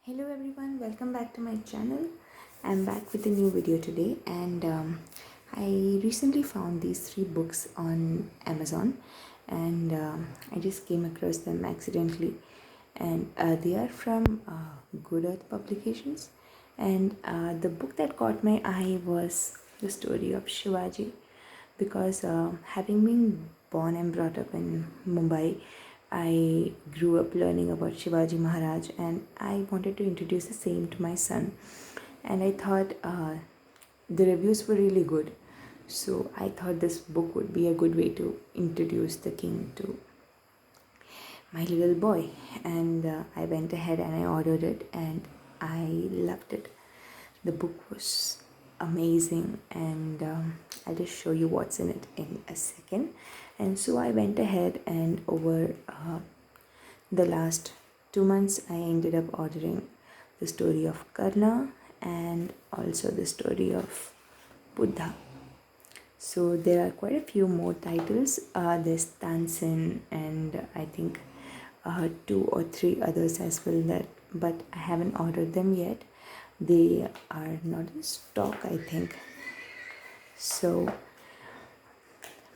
Hello everyone, welcome back to my channel. I'm back with a new video today, and I recently found these three books on Amazon, and I just came across them accidentally, and they are from Good Earth Publications, and the book that caught my eye was the story of Shivaji, because having been born and brought up in Mumbai, I grew up learning about Shivaji Maharaj, and I wanted to introduce the same to my son. And I thought the reviews were really good, so I thought this book would be a good way to introduce the king to my little boy. And I went ahead and I ordered it, and I loved it. The book was amazing, and I'll just show you what's in it in a second. And so I went ahead, and over the last 2 months I ended up ordering the story of Karna and also the story of Buddha. So there are quite a few more titles. There's Tansin, and I think 2 or 3 others as well, but I haven't ordered them yet. They are not in stock, I think. So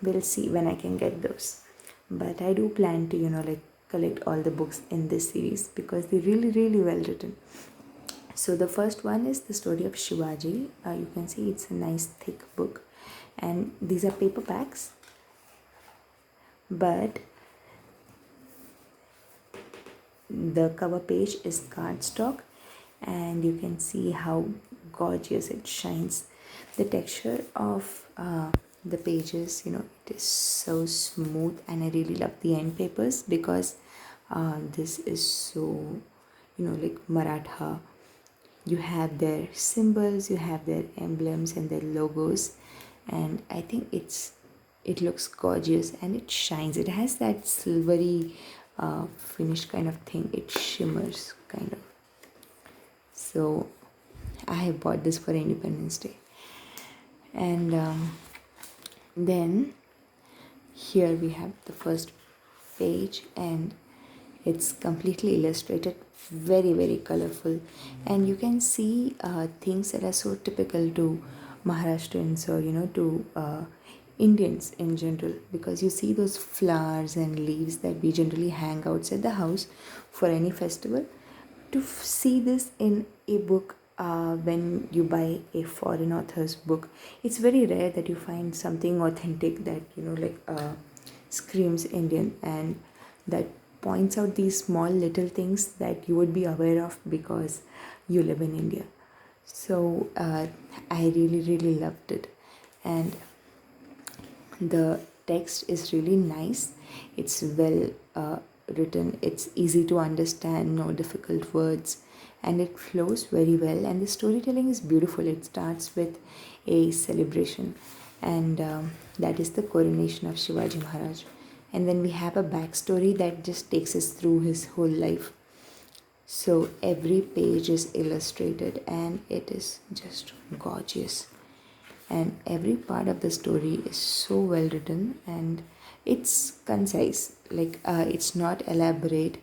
we'll see when I can get those. But I do plan to collect all the books in this series because they're really well written. So the first one is the story of Shivaji. You can see it's a nice thick book, and these are paperbacks, but the cover page is cardstock, and you can see how gorgeous it shines. The texture of the pages, it is so smooth, and I really love the end papers because this is so like Maratha. You have their symbols, you have their emblems and their logos, and I think it looks gorgeous, and it shines. It has that silvery finish kind of thing. It shimmers kind of. So I have bought this for Independence Day. And then here we have the first page, and it's completely illustrated, very colorful, and you can see things that are so typical to Maharashtrians, or to Indians in general, because you see those flowers and leaves that we generally hang outside the house for any festival. To see this in a book, when you buy a foreign author's book, it's very rare that you find something authentic that screams Indian, and that points out these small little things that you would be aware of because you live in India. So I really loved it, and the text is really nice. It's well written, it's easy to understand, no difficult words, and it flows very well, and the storytelling is beautiful. It starts with a celebration, and that is the coronation of Shivaji Maharaj, and then we have a backstory that just takes us through his whole life. So every page is illustrated, and it is just gorgeous, and every part of the story is so well written, and it's concise. It's not elaborate.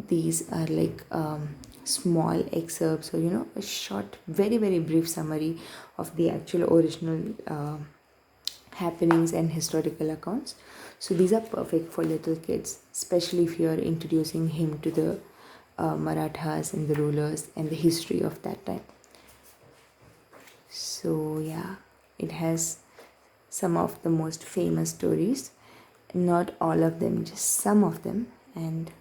These are small excerpts, or a short, very brief summary of the actual original happenings and historical accounts. So these are perfect for little kids, especially if you are introducing him to the Marathas and the rulers and the history of that time. So yeah, it has some of the most famous stories, not all of them, just some of them, and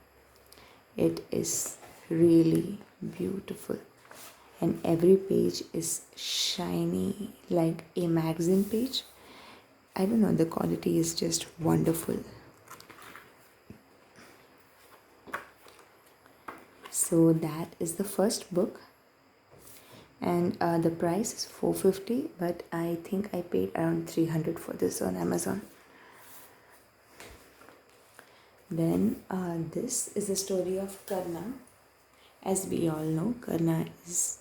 it is really beautiful, and every page is shiny like a magazine page. I don't know, the quality is just wonderful. So that is the first book, and the price is $450, but I think I paid around $300 for this on Amazon. Then this is the story of Karna. As we all know, Karna is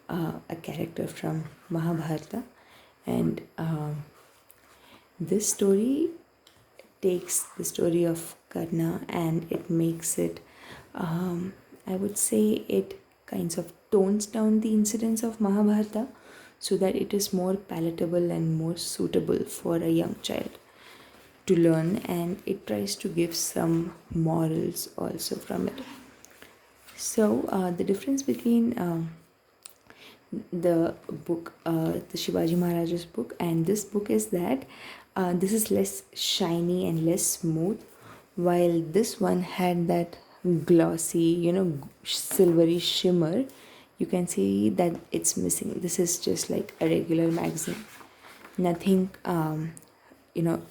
a character from Mahabharata, and this story takes the story of Karna and it makes it, I would say, it kinds of tones down the incidents of Mahabharata so that it is more palatable and more suitable for a young child to learn, and it tries to give some morals also from it. So the difference between the book, the Shivaji Maharaj's book, and this book is that this is less shiny and less smooth, while this one had that glossy, silvery shimmer. You can see that it's missing. This is just like a regular magazine. Nothing,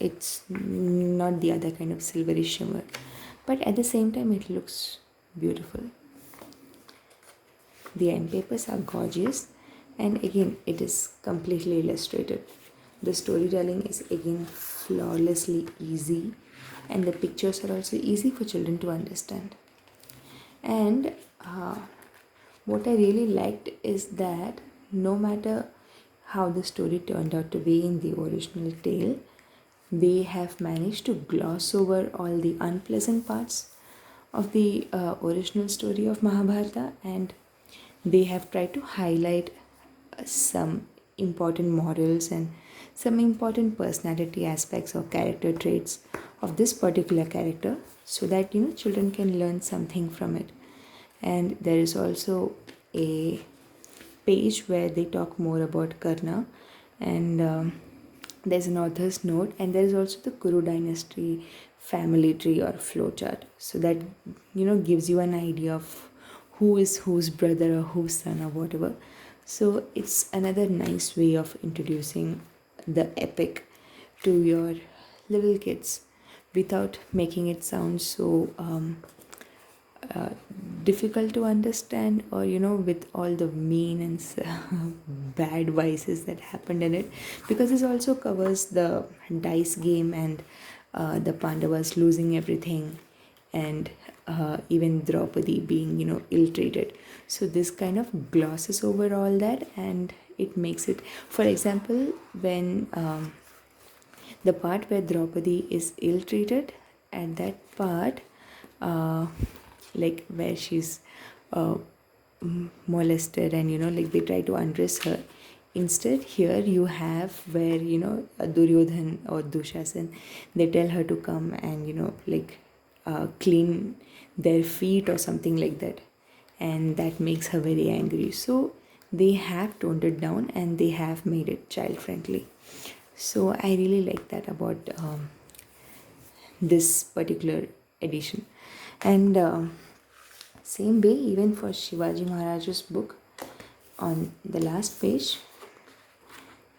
it's not the other kind of silvery shimmer, but at the same time, it looks beautiful. The end papers are gorgeous, and again, it is completely illustrated. The storytelling is again flawlessly easy, and the pictures are also easy for children to understand. And what I really liked is that no matter how the story turned out to be in the original tale, they have managed to gloss over all the unpleasant parts of the original story of Mahabharata, and they have tried to highlight some important morals and some important personality aspects or character traits of this particular character, so that children can learn something from it. And there is also a page where they talk more about Karna, and there's an author's note, and there is also the Kuru dynasty family tree or flowchart, so that gives you an idea of who is whose brother or whose son or whatever. So it's another nice way of introducing the epic to your little kids without making it sound so difficult to understand, or with all the mean and bad vices that happened in it, because this also covers the dice game and the Pandavas losing everything, and even Draupadi being ill-treated. So this kind of glosses over all that, and it makes it, for example, when the part where Draupadi is ill-treated, at that part, like where she's molested, and like they try to undress her. Instead, here you have where Duryodhan or Dushasan, they tell her to come and clean their feet or something like that, and that makes her very angry. So they have toned it down and they have made it child friendly. So I really like that about this particular edition. And same way, even for Shivaji Maharaj's book, on the last page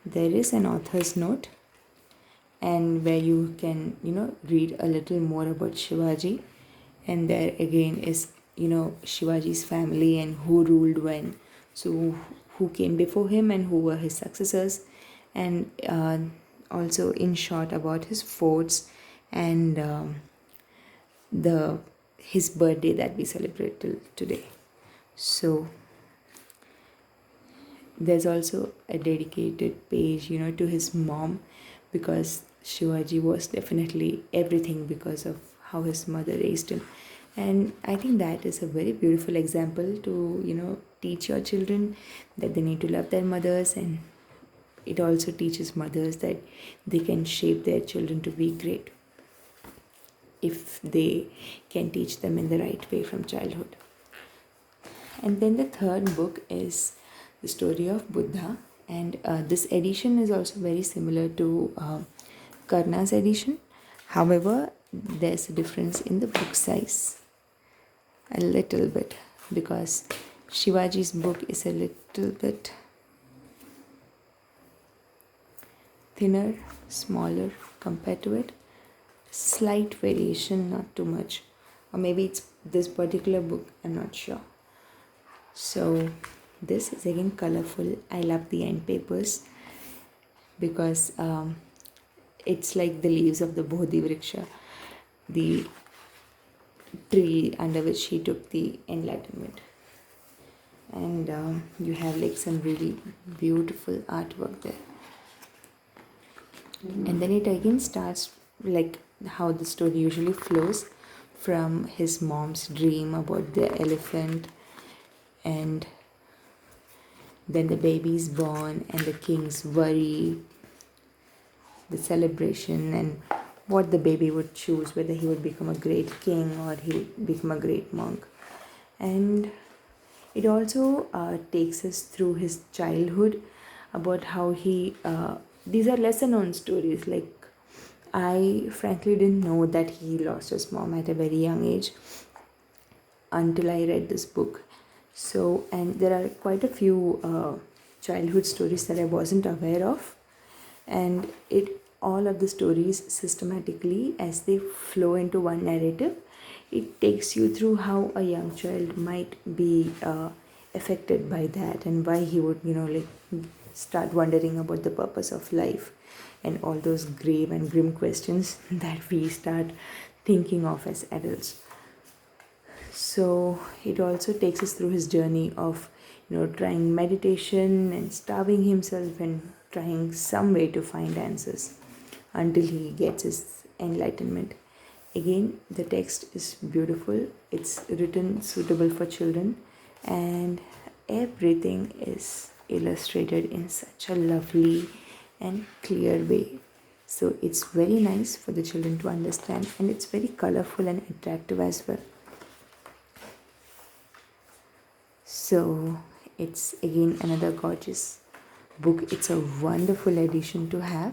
there is an author's note, and where you can read a little more about Shivaji, and there again is Shivaji's family and who ruled when, so who came before him and who were his successors, and also in short about his forts and his birthday that we celebrate till today. So there's also a dedicated page to his mom, because Shivaji was definitely everything because of how his mother raised him. And I think that is a very beautiful example to teach your children that they need to love their mothers, and it also teaches mothers that they can shape their children to be great if they can teach them in the right way from childhood. And then the third book is the story of Buddha, and this edition is also very similar to Karna's edition. However, there's a difference in the book size a little bit, because Shivaji's book is a little bit thinner, smaller compared to it. Slight variation, not too much, or maybe it's this particular book, I'm not sure. So this is again colorful. I love the end papers because it's like the leaves of the Bodhi Vriksha, the tree under which he took the enlightenment. And you have like some really beautiful artwork there. And then it again starts like how the story usually flows, from his mom's dream about the elephant, and then the baby is born and the king's worry, the celebration, and what the baby would choose, whether he would become a great king or he would become a great monk. And it also takes us through his childhood, about how these are lesser known stories. Like, I frankly didn't know that he lost his mom at a very young age until I read this book. So, and there are quite a few childhood stories that I wasn't aware of, and all of the stories systematically, as they flow into one narrative, it takes you through how a young child might be affected by that, and why he would start wondering about the purpose of life, and all those grave and grim questions that we start thinking of as adults. So it also takes us through his journey of trying meditation and starving himself and trying some way to find answers until he gets his enlightenment. Again, the text is beautiful. It's written suitable for children, and everything is illustrated in such a lovely and clear way. So it's very nice for the children to understand, and it's very colorful and attractive as well. So it's again another gorgeous book. It's a wonderful addition to have,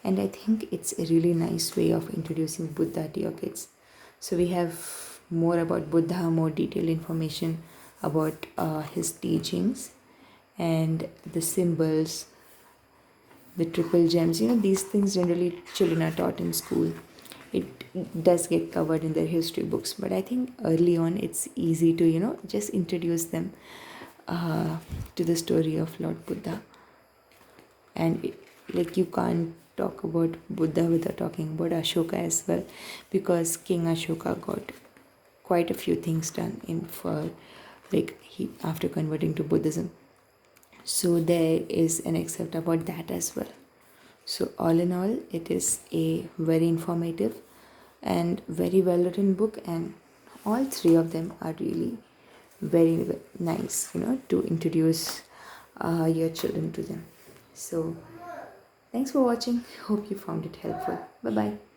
and I think it's a really nice way of introducing Buddha to your kids. So we have more about Buddha, more detailed information about his teachings and the symbols, the triple gems. These things generally children are taught in school. It does get covered in their history books, but I think early on it's easy to just introduce them to the story of Lord Buddha. And you can't talk about Buddha without talking about Ashoka as well, because King Ashoka got quite a few things done he after converting to Buddhism. So there is an excerpt about that as well. So all in all, it is a very informative and very well written book, and all three of them are really very nice to introduce your children to them. So thanks for watching. Hope you found it helpful. Bye bye.